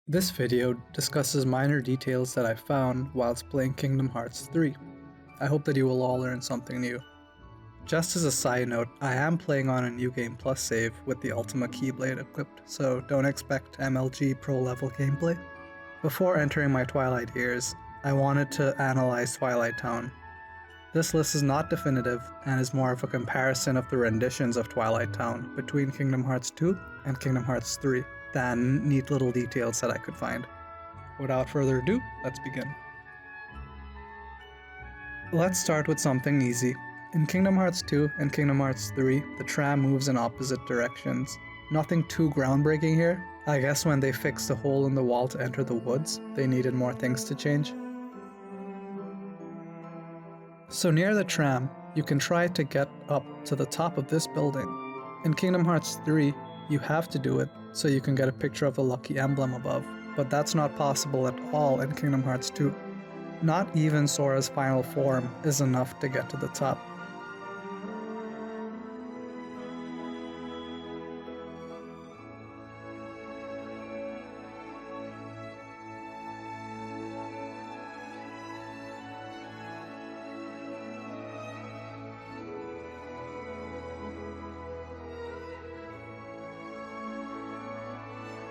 This video discusses minor details that I found whilst playing Kingdom Hearts 3. I hope that you will all learn something new. Just as a side note, I am playing on a New Game Plus save with the Ultima Keyblade equipped, so don't expect MLG Pro level gameplay. Before entering my Twilight Years, I wanted to analyze Twilight Town. This list is not definitive and is more of a comparison of the renditions of Twilight Town between Kingdom Hearts 2 and Kingdom Hearts 3 than neat little details that I could find. Without further ado, let's begin. Let's start with something easy. In Kingdom Hearts 2 and Kingdom Hearts 3, the tram moves in opposite directions. Nothing too groundbreaking here. I guess when they fixed the hole in the wall to enter the woods, they needed more things to change. So near the tram, you can try to get up to the top of this building. In Kingdom Hearts 3, you have to do it so you can get a picture of the lucky emblem above, but that's not possible at all in Kingdom Hearts 2. Not even Sora's final form is enough to get to the top.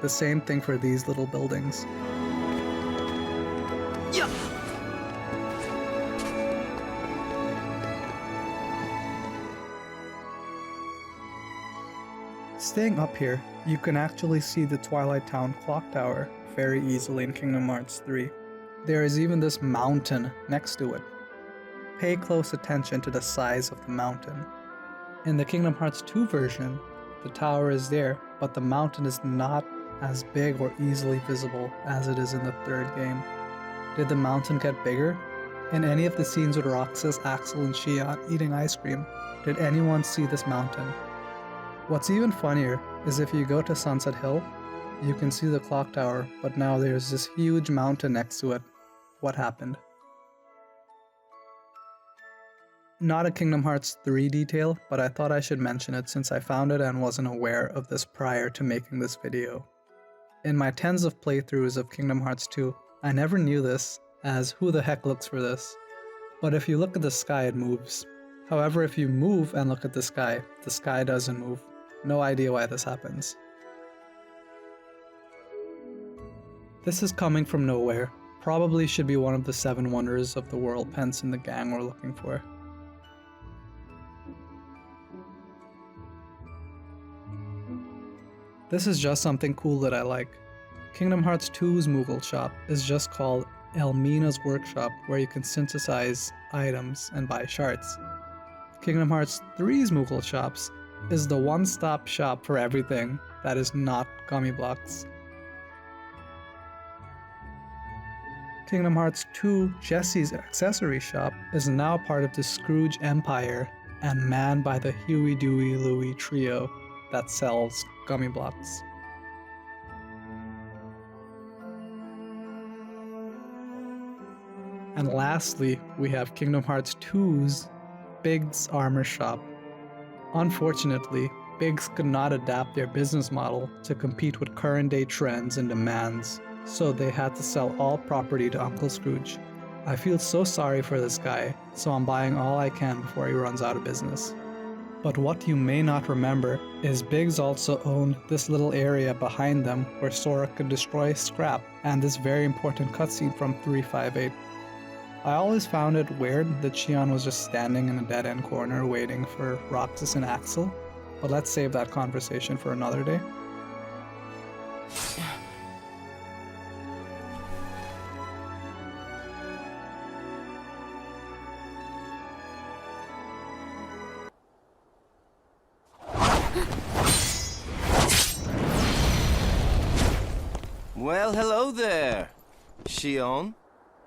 The same thing for these little buildings. Yeah. Staying up here, you can actually see the Twilight Town clock tower very easily in Kingdom Hearts 3. There is even this mountain next to it. Pay close attention to the size of the mountain. In the Kingdom Hearts 2 version, the tower is there, but the mountain is not as big or easily visible as it is in the third game. Did the mountain get bigger? In any of the scenes with Roxas, Axel, and Xion eating ice cream, did anyone see this mountain? What's even funnier is if you go to Sunset Hill, you can see the clock tower, but now there's this huge mountain next to it. What happened? Not a Kingdom Hearts 3 detail, but I thought I should mention it since I found it and wasn't aware of this prior to making this video. In my tens of playthroughs of Kingdom Hearts 2, I never knew this, as who the heck looks for this? But if you look at the sky, it moves. However, if you move and look at the sky doesn't move. No idea why this happens. This is coming from nowhere. Probably should be one of the 7 wonders of the world Pence and the gang were looking for. This is just something cool that I like. Kingdom Hearts 2's Moogle shop is just called Elmina's Workshop, where you can synthesize items and buy shards. Kingdom Hearts 3's Moogle shops is the one-stop shop for everything that is not gummy blocks. Kingdom Hearts 2 Jessie's accessory shop is now part of the Scrooge Empire and manned by the Huey, Dewey, Louie trio that sells gummy blocks. And lastly, we have Kingdom Hearts 2's Biggs Armor Shop. Unfortunately, Biggs could not adapt their business model to compete with current day trends and demands, so they had to sell all property to Uncle Scrooge. I feel so sorry for this guy, so I'm buying all I can before he runs out of business. But what you may not remember is Biggs also owned this little area behind them where Sora could destroy scrap and this very important cutscene from 358. I always found it weird that Xion was just standing in a dead-end corner waiting for Roxas and Axel, but let's save that conversation for another day. Well, hello there, Xion.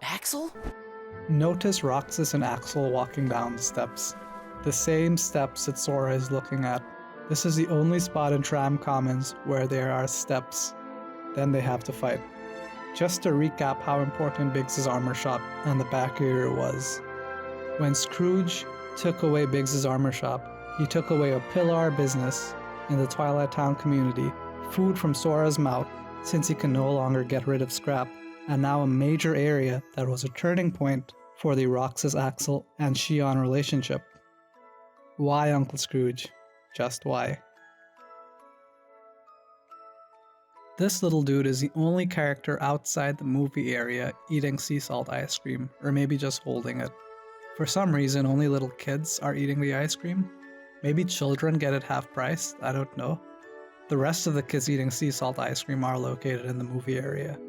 Axel? Notice Roxas and Axel walking down the steps. The same steps that Sora is looking at. This is the only spot in Tram Commons where there are steps. Then they have to fight. Just to recap how important Biggs' armor shop and the back area was. When Scrooge took away Biggs' armor shop, he took away a pillar of business in the Twilight Town community, food from Sora's mouth, since he can no longer get rid of Scrap, and now a major area that was a turning point for the Roxas Axel and Shion relationship. Why, Uncle Scrooge? Just why? This little dude is the only character outside the movie area eating sea salt ice cream, or maybe just holding it. For some reason, only little kids are eating the ice cream. Maybe children get it half price, I don't know. The rest of the kids eating sea salt ice cream are located in the movie area.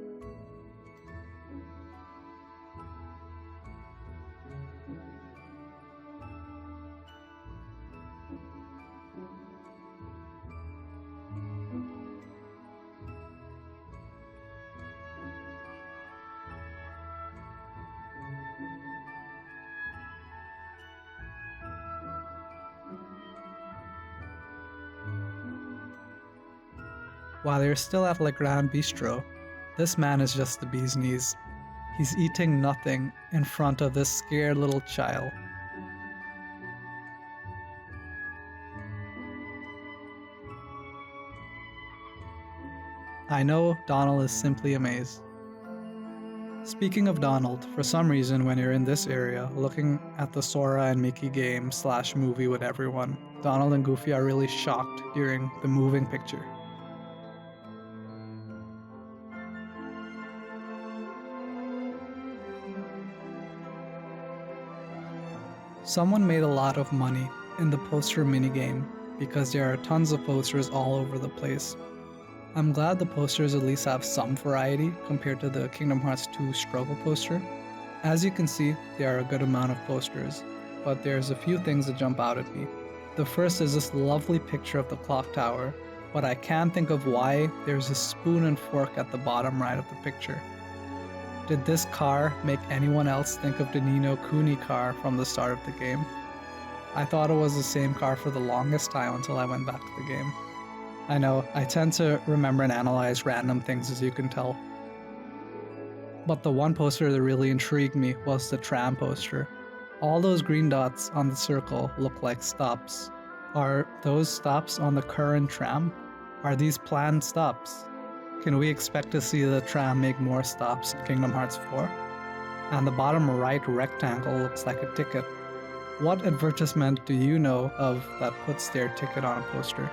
While you're still at Le Grand Bistro, this man is just the bee's knees. He's eating nothing in front of this scared little child. I know Donald is simply amazed. Speaking of Donald, for some reason when you're in this area, looking at the Sora and Mickey game / movie with everyone, Donald and Goofy are really shocked during the moving picture. Someone made a lot of money in the poster minigame because there are tons of posters all over the place. I'm glad the posters at least have some variety compared to the Kingdom Hearts 2 struggle poster. As you can see, there are a good amount of posters, but there's a few things that jump out at me. The first is this lovely picture of the clock tower, but I can't think of why there's a spoon and fork at the bottom right of the picture. Did this car make anyone else think of the Ni no Kuni car from the start of the game? I thought it was the same car for the longest time until I went back to the game. I know, I tend to remember and analyze random things, as you can tell. But the one poster that really intrigued me was the tram poster. All those green dots on the circle look like stops. Are those stops on the current tram? Are these planned stops? Can we expect to see the tram make more stops in Kingdom Hearts 4? And the bottom right rectangle looks like a ticket. What advertisement do you know of that puts their ticket on a poster?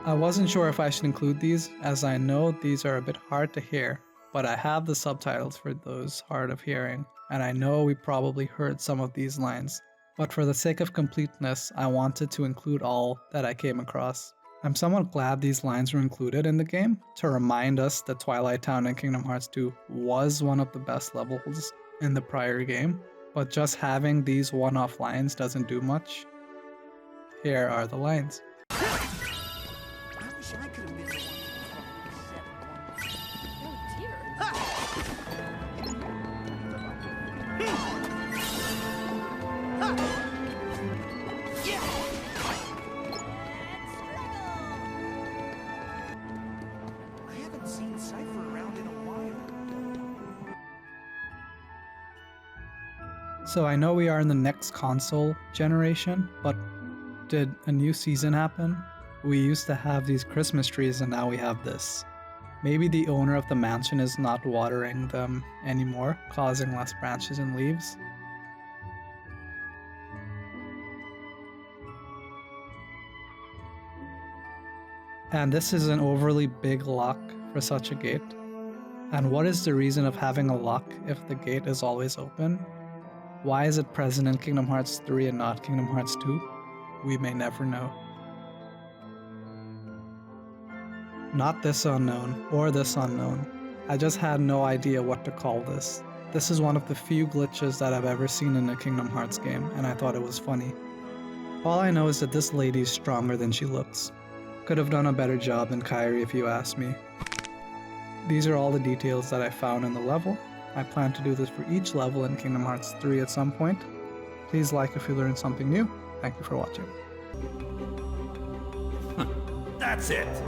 I wasn't sure if I should include these, as I know these are a bit hard to hear, but I have the subtitles for those hard of hearing, and I know we probably heard some of these lines, but for the sake of completeness, I wanted to include all that I came across. I'm somewhat glad these lines were included in the game to remind us that Twilight Town in Kingdom Hearts 2 was one of the best levels in the prior game, but just having these one-off lines doesn't do much. Here are the lines. So I know we are in the next console generation, but did a new season happen? We used to have these Christmas trees and now we have this. Maybe the owner of the mansion is not watering them anymore, causing less branches and leaves. And this is an overly big lock for such a gate. And what is the reason of having a lock if the gate is always open? Why is it present in Kingdom Hearts 3 and not Kingdom Hearts 2? We may never know. Not this unknown, or this unknown. I just had no idea what to call this. This is one of the few glitches that I've ever seen in a Kingdom Hearts game, and I thought it was funny. All I know is that this lady is stronger than she looks. Could have done a better job than Kairi if you ask me. These are all the details that I found in the level. I plan to do this for each level in Kingdom Hearts 3 at some point. Please like if you learned something new. Thank you for watching. That's it!